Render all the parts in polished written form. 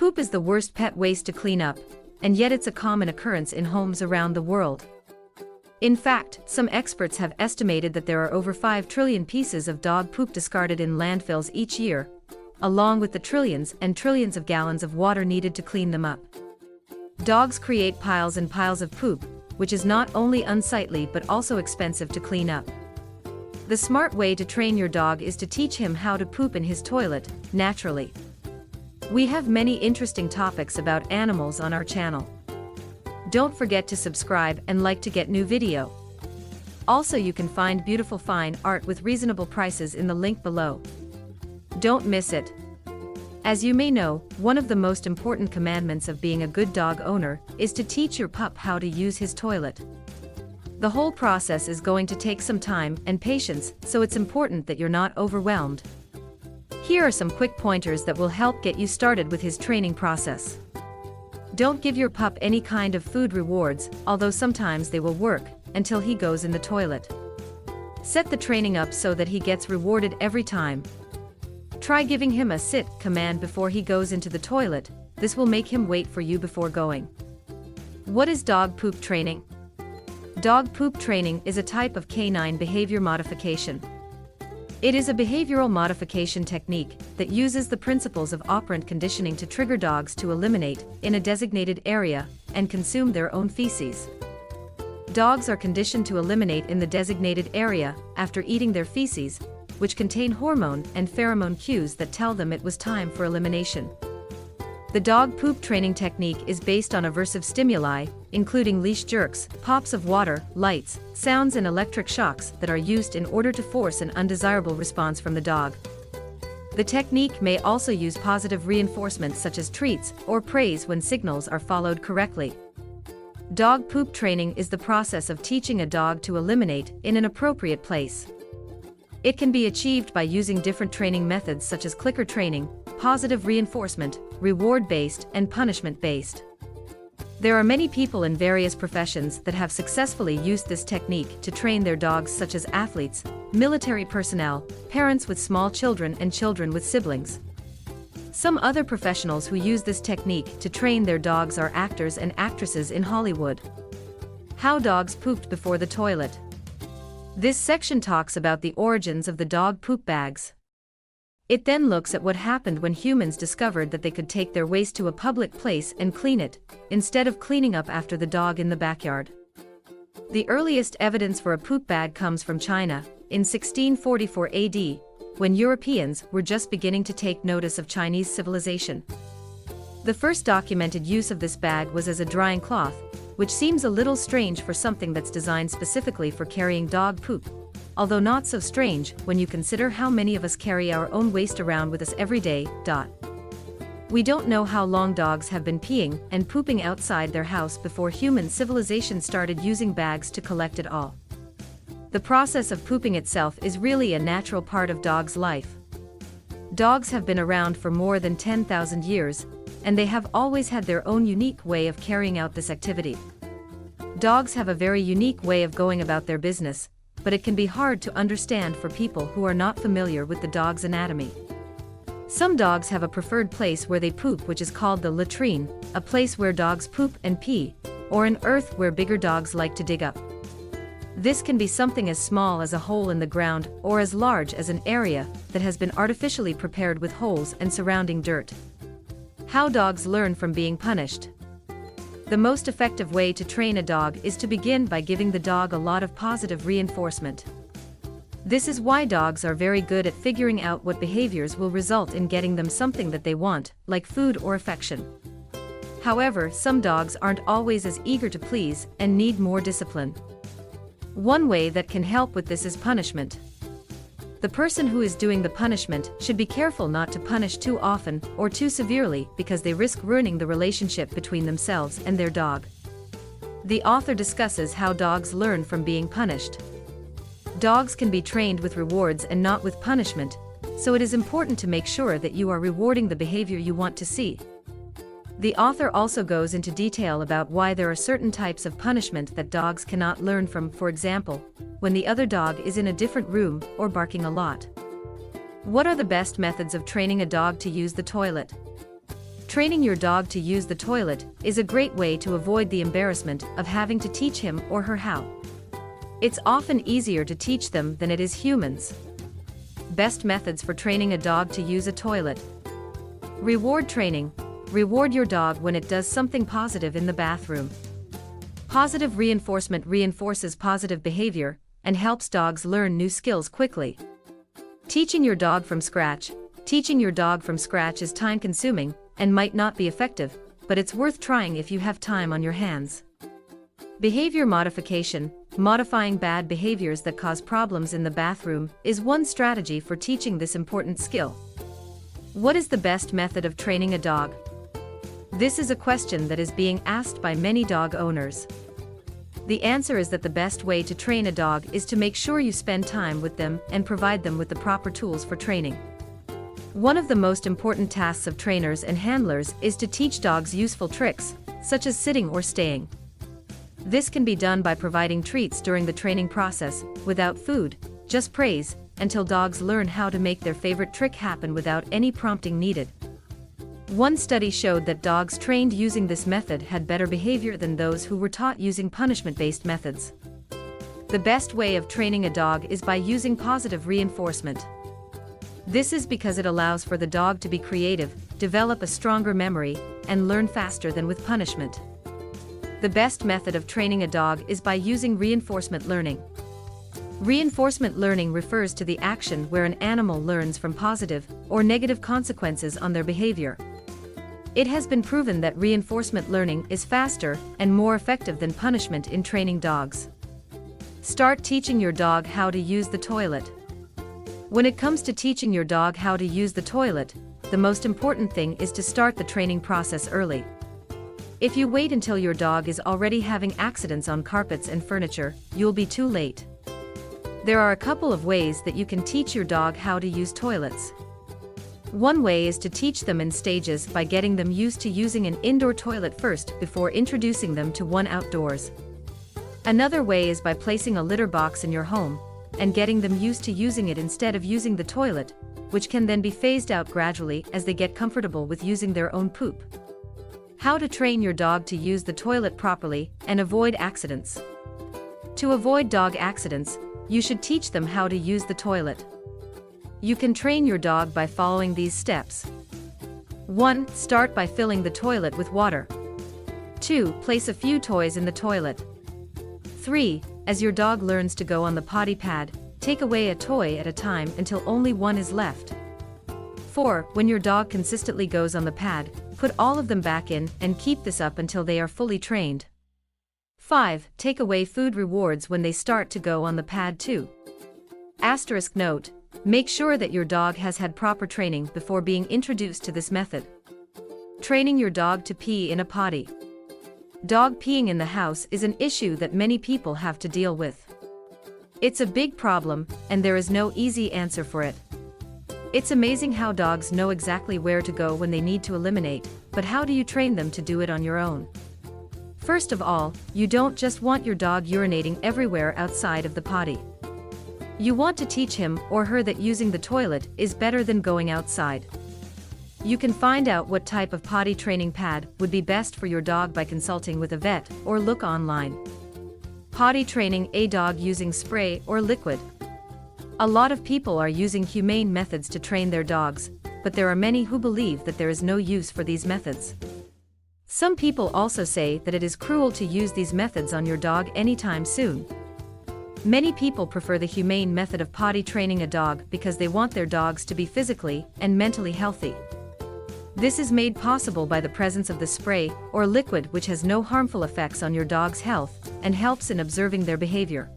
Poop is the worst pet waste to clean up, and yet it's a common occurrence in homes around the world. In fact, some experts have estimated that there are over 5 trillion pieces of dog poop discarded in landfills each year, along with the trillions and trillions of gallons of water needed to clean them up. Dogs create piles and piles of poop, which is not only unsightly but also expensive to clean up. The smart way to train your dog is to teach him how to poop in his toilet, naturally. We have many interesting topics about animals on our channel. Don't forget to subscribe and like to get new video. Also, you can find beautiful fine art with reasonable prices in the link below. Don't miss it. As you may know, one of the most important commandments of being a good dog owner is to teach your pup how to use his toilet. The whole process is going to take some time and patience, so it's important that you're not overwhelmed. Here are some quick pointers that will help get you started with his training process. Don't give your pup any kind of food rewards, although sometimes they will work, until he goes in the toilet. Set the training up so that he gets rewarded every time. Try giving him a sit command before he goes into the toilet. This will make him wait for you before going. What is dog poop training? Dog poop training is a type of canine behavior modification. It is a behavioral modification technique that uses the principles of operant conditioning to trigger dogs to eliminate in a designated area and consume their own feces. Dogs are conditioned to eliminate in the designated area after eating their feces, which contain hormone and pheromone cues that tell them it was time for elimination. The dog poop training technique is based on aversive stimuli, including leash jerks, pops of water, lights, sounds and electric shocks that are used in order to force an undesirable response from the dog. The technique may also use positive reinforcement such as treats or praise when signals are followed correctly. Dog poop training is the process of teaching a dog to eliminate in an appropriate place. It can be achieved by using different training methods such as clicker training, positive reinforcement, reward-based, and punishment-based. There are many people in various professions that have successfully used this technique to train their dogs, such as athletes, military personnel, parents with small children and children with siblings. Some other professionals who use this technique to train their dogs are actors and actresses in Hollywood. How dogs pooped before the toilet. This section talks about the origins of the dog poop bags. It then looks at what happened when humans discovered that they could take their waste to a public place and clean it, instead of cleaning up after the dog in the backyard. The earliest evidence for a poop bag comes from China, in 1644 AD, when Europeans were just beginning to take notice of Chinese civilization. The first documented use of this bag was as a drying cloth, which seems a little strange for something that's designed specifically for carrying dog poop, although not so strange when you consider how many of us carry our own waste around with us every day. We don't know how long dogs have been peeing and pooping outside their house before human civilization started using bags to collect it all. The process of pooping itself is really a natural part of dogs' life. Dogs have been around for more than 10,000 years, and they have always had their own unique way of carrying out this activity. Dogs have a very unique way of going about their business, but it can be hard to understand for people who are not familiar with the dog's anatomy. Some dogs have a preferred place where they poop, which is called the latrine, a place where dogs poop and pee, or an earth where bigger dogs like to dig up. This can be something as small as a hole in the ground or as large as an area that has been artificially prepared with holes and surrounding dirt. How dogs learn from being punished. The most effective way to train a dog is to begin by giving the dog a lot of positive reinforcement. This is why dogs are very good at figuring out what behaviors will result in getting them something that they want, like food or affection. However, some dogs aren't always as eager to please and need more discipline. One way that can help with this is punishment. The person who is doing the punishment should be careful not to punish too often or too severely, because they risk ruining the relationship between themselves and their dog. The author discusses how dogs learn from being punished. Dogs can be trained with rewards and not with punishment, so it is important to make sure that you are rewarding the behavior you want to see. The author also goes into detail about why there are certain types of punishment that dogs cannot learn from, for example, when the other dog is in a different room or barking a lot. What are the best methods of training a dog to use the toilet? Training your dog to use the toilet is a great way to avoid the embarrassment of having to teach him or her how. It's often easier to teach them than it is humans. Best methods for training a dog to use a toilet. Reward training. Reward your dog when it does something positive in the bathroom. Positive reinforcement reinforces positive behavior and helps dogs learn new skills quickly. Teaching your dog from scratch. Teaching your dog from scratch is time-consuming and might not be effective, but it's worth trying if you have time on your hands. Behavior modification. Modifying bad behaviors that cause problems in the bathroom is one strategy for teaching this important skill. What is the best method of training a dog? This is a question that is being asked by many dog owners. The answer is that the best way to train a dog is to make sure you spend time with them and provide them with the proper tools for training. One of the most important tasks of trainers and handlers is to teach dogs useful tricks, such as sitting or staying. This can be done by providing treats during the training process, without food, just praise, until dogs learn how to make their favorite trick happen without any prompting needed. One study showed that dogs trained using this method had better behavior than those who were taught using punishment-based methods. The best way of training a dog is by using positive reinforcement. This is because it allows for the dog to be creative, develop a stronger memory, and learn faster than with punishment. The best method of training a dog is by using reinforcement learning. Reinforcement learning refers to the action where an animal learns from positive or negative consequences on their behavior. It has been proven that reinforcement learning is faster and more effective than punishment in training dogs. Start teaching your dog how to use the toilet. When it comes to teaching your dog how to use the toilet, the most important thing is to start the training process early. If you wait until your dog is already having accidents on carpets and furniture, you'll be too late. There are a couple of ways that you can teach your dog how to use toilets. One way is to teach them in stages by getting them used to using an indoor toilet first before introducing them to one outdoors. Another way is by placing a litter box in your home and getting them used to using it instead of using the toilet, which can then be phased out gradually as they get comfortable with using their own poop. How to train your dog to use the toilet properly and avoid accidents. To avoid dog accidents, you should teach them how to use the toilet. You can train your dog by following these steps. 1. Start by filling the toilet with water. 2. Place a few toys in the toilet. 3. As your dog learns to go on the potty pad, take away a toy at a time until only one is left. 4. When your dog consistently goes on the pad, put all of them back in and keep this up until they are fully trained. 5. Take away food rewards when they start to go on the pad too. Asterisk note: make sure that your dog has had proper training before being introduced to this method. Training your dog to pee in a potty. Dog peeing in the house is an issue that many people have to deal with. It's a big problem, and there is no easy answer for it. It's amazing how dogs know exactly where to go when they need to eliminate, but how do you train them to do it on your own? First of all, you don't just want your dog urinating everywhere outside of the potty. You want to teach him or her that using the toilet is better than going outside. You can find out what type of potty training pad would be best for your dog by consulting with a vet or look online. Potty training a dog using spray or liquid. A lot of people are using humane methods to train their dogs, but there are many who believe that there is no use for these methods. Some people also say that it is cruel to use these methods on your dog anytime soon. Many people prefer the humane method of potty training a dog because they want their dogs to be physically and mentally healthy. This is made possible by the presence of the spray or liquid, which has no harmful effects on your dog's health and helps in observing their behavior.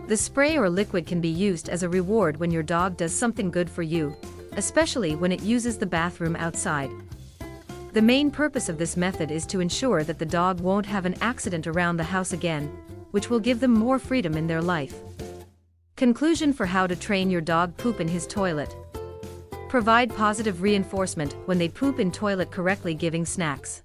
The spray or liquid can be used as a reward when your dog does something good for you, especially when it uses the bathroom outside. The main purpose of this method is to ensure that the dog won't have an accident around the house again, which will give them more freedom in their life. Conclusion for how to train your dog poop in his toilet. Provide positive reinforcement when they poop in toilet, correctly giving snacks.